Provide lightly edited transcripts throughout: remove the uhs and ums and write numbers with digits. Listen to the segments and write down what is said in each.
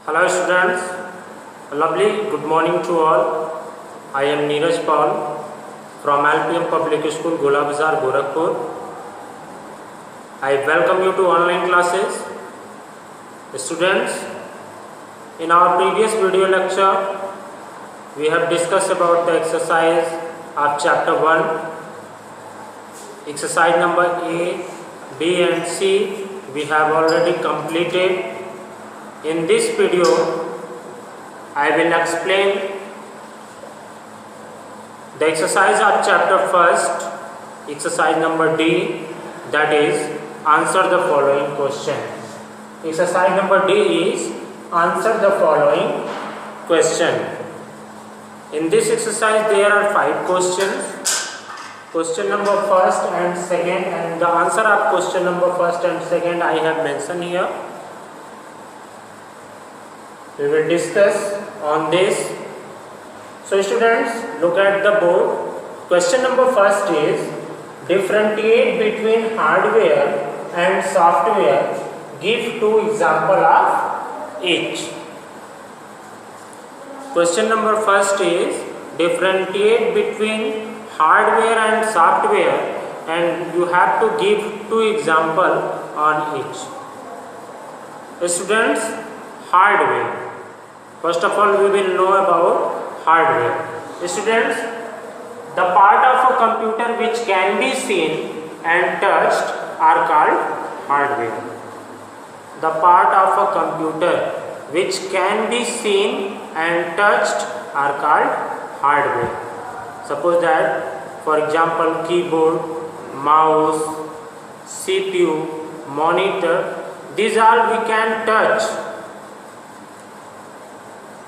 Hello students, a lovely good morning to all. I am Neeraj Paul from LPM Public School, Gola Bazaar, Gorakhpur. I welcome you to online classes. Students, in our previous video lecture, we have discussed about the exercise of chapter 1. Exercise number A, B and C we have already completed. In this video, I will explain the exercise of chapter 1, exercise number D, that is answer the following question. Exercise number D is answer the following question. In this exercise there are 5 questions. Question number 1 and 2 and the answer of question number 1 and 2 I have mentioned here. We will discuss on this. So students, look at the board. Question number 1 is differentiate between hardware and software. Give 2 examples of each. Question number 1 is differentiate between hardware and software, and you have to give 2 examples on each. Students, hardware. First of all, we will know about hardware. Students, the part of a computer which can be seen and touched are called hardware. The part of a computer which can be seen and touched are called hardware. Suppose that, for example, keyboard, mouse, CPU, monitor, these all we can touch.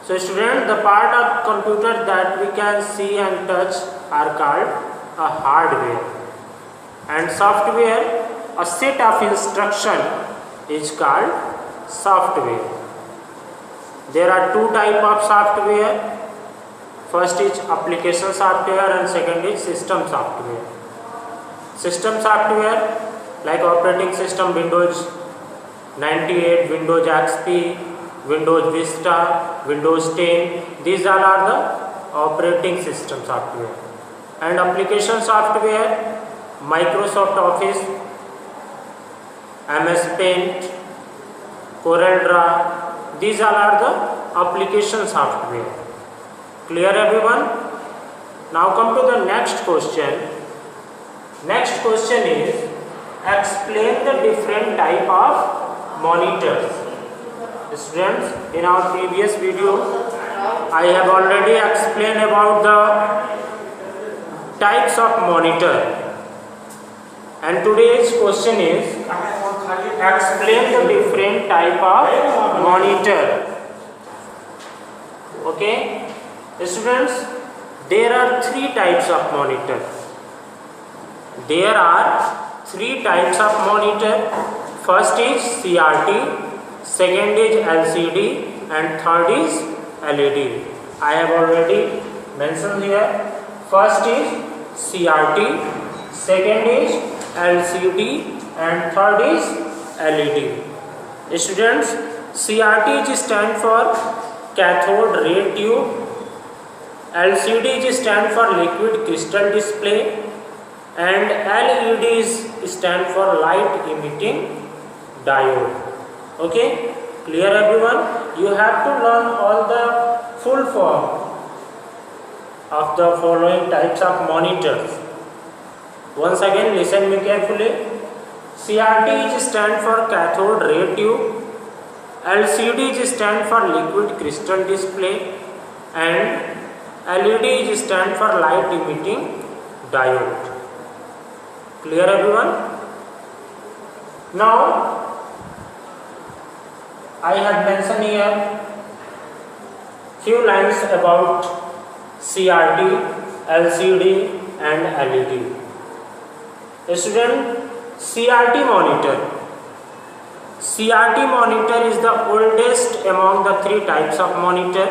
So students, the part of computer that we can see and touch are called a hardware. And software, a set of instruction is called software. There are 2 types of software. First is application software and second is system software. System software like operating system Windows 98, Windows XP, Windows Vista, Windows 10, these all are the operating system software. And application software, Microsoft Office, MS Paint, CorelDRAW, these all are the application software. Clear everyone? Now come to the next question. Next question is explain the different type of monitors. Students, in our previous video, I have already explained about the types of monitor. And today's question is explain the different type of monitor. Okay? Students, there are 3 types of monitor. There are 3 types of monitor. First is CRT. Second is LCD and third is LED. I have already mentioned here. First is CRT, second is LCD and third is LED. Students, CRT stand for cathode ray tube, LCD stand for liquid crystal display and LED stand for light emitting diode. Okay, clear everyone? You have to learn all the full form of the following types of monitors. Once again, listen me carefully. CRT stand for cathode ray tube, LCD stand for liquid crystal display and LED stand for light emitting diode. Clear everyone? Now, I have mentioned here few lines about CRT, LCD and LED. Student, CRT monitor. CRT monitor is the oldest among the 3 types of monitor.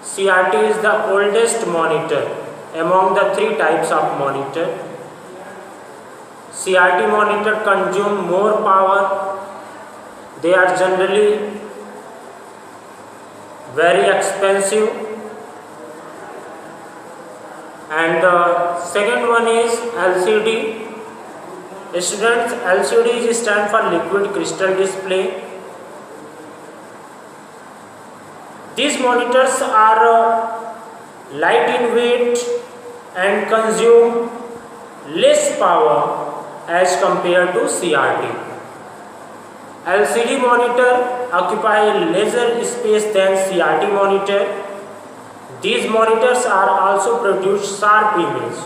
CRT is the oldest monitor among the 3 types of monitor. CRT monitor consume more power they are generally very expensive. And the second one is LCD. Students, LCD stand for liquid crystal display. These monitors are light in weight and consume less power as compared to CRT. LCD monitor occupy lesser space than CRT monitor. These monitors are also produce sharp image.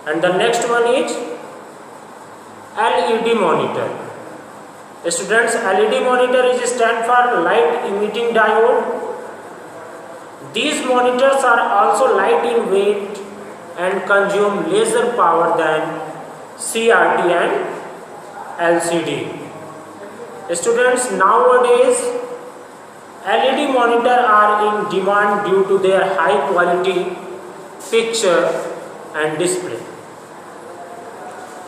And the next one is LED monitor. Students, LED monitor is stand for light emitting diode. These monitors are also light in weight and consume lesser power than CRT and LCD. Students, nowadays LED monitor are in demand due to their high quality picture and display.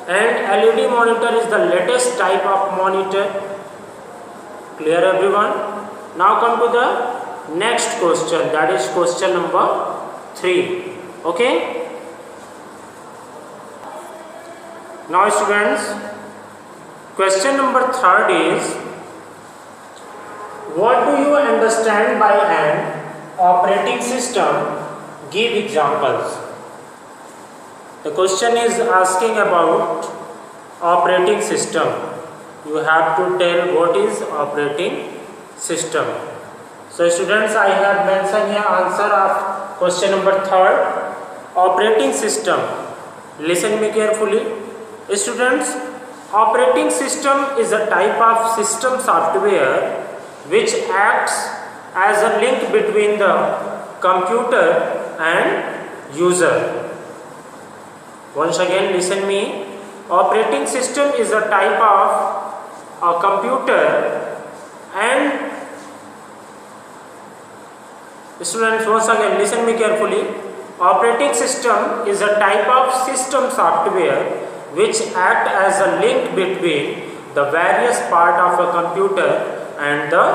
And LED monitor is the latest type of monitor. Clear everyone? Now come to the next question, that is question number 3. Okay? Now students, question number 3 is, what do you understand by an operating system? Give examples. The question is asking about operating system. You have to tell what is operating system. So students, I have mentioned here answer of question number 3. Operating system. Listen me carefully. Students, operating system is a type of system software which acts as a link between the computer and user. Once again, listen me. Operating system is a type of a computer and students, once again, listen me carefully. Operating system is a type of system software which act as a link between the various part of a computer and the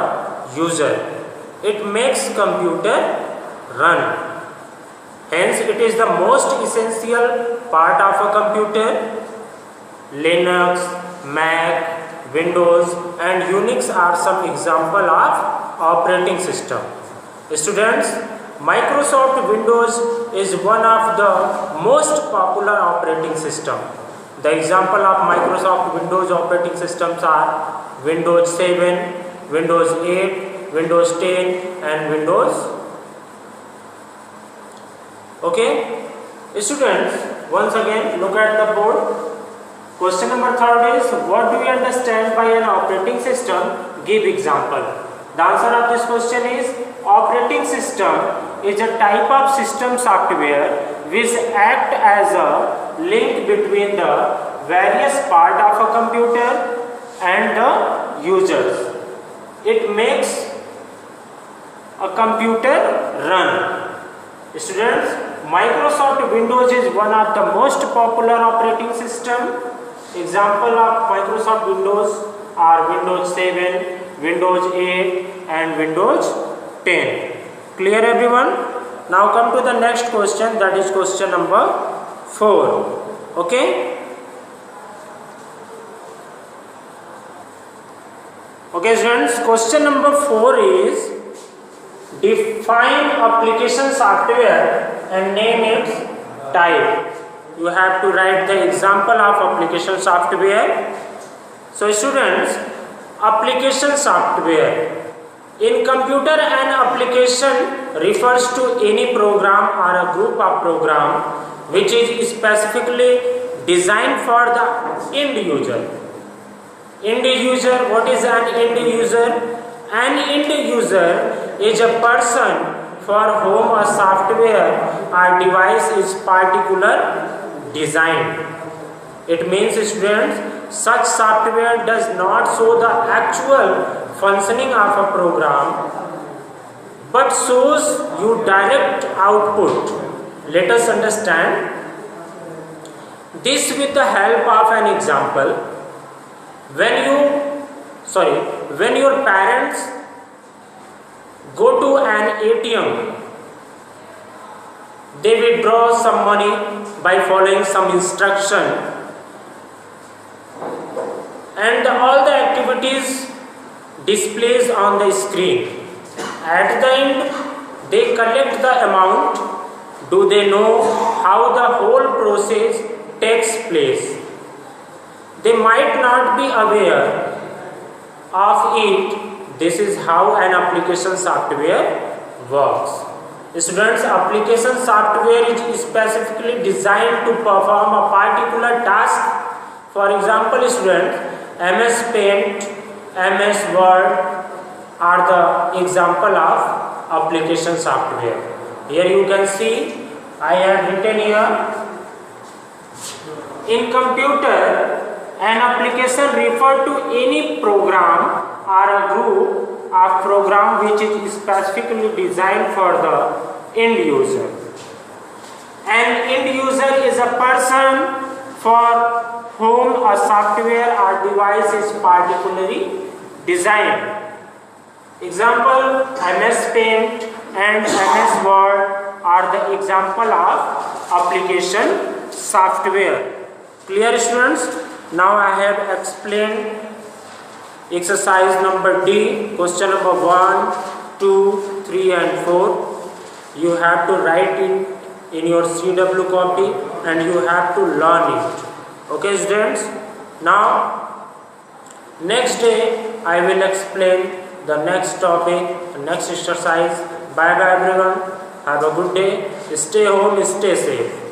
user. It makes computer run. Hence, it is the most essential part of a computer. Linux, Mac, Windows and Unix are some example of operating system. Students, Microsoft Windows is one of the most popular operating system. The example of Microsoft Windows operating systems are Windows 7, Windows 8, Windows 10 and Windows. Okay, students, once again look at the board. Question number 3 is, what do you understand by an operating system? Give example. The answer of this question is, operating system is a type of system software which act as a link between the various part of a computer and the users. It makes a computer run. Students, Microsoft Windows is one of the most popular operating system. Example of Microsoft Windows are Windows 7, Windows 8 and Windows 10. Clear everyone? Now come to the next question, that is question number 4. Okay? Okay students, question number 4 is, define application software and name its type. You have to write the example of application software. So students, application software. In computer, an application refers to any program or a group of program which is specifically designed for the end user. End user, what is an end user? An end user is a person for whom a software or device is particular designed. It means students, such software does not show the actual functioning of a program but shows you direct output. Let us understand this with the help of an example. When you when your parents go to an ATM, they withdraw some money by following some instruction, and all the activities displays on the screen. At the end, they collect the amount. Do they know how the whole process takes place? They might not be aware of it. This is how an application software works. Students, application software is specifically designed to perform a particular task. For example, students, MS Paint, MS Word are the example of application software. Here you can see I have written here, in computer an application refer to any program or a group of program which is specifically designed for the end user. An end user is a person for whom a software or device is particularly designed. Example, MS Paint and MS Word are the example of application software. Clear, students? Now I have explained exercise number D, question number 1, 2, 3 and 4. You have to write it in your CW copy and you have to learn it. Okay, students? Now, next day I will explain the next topic, next exercise. Bye bye everyone. Have a good day. Stay home, stay safe.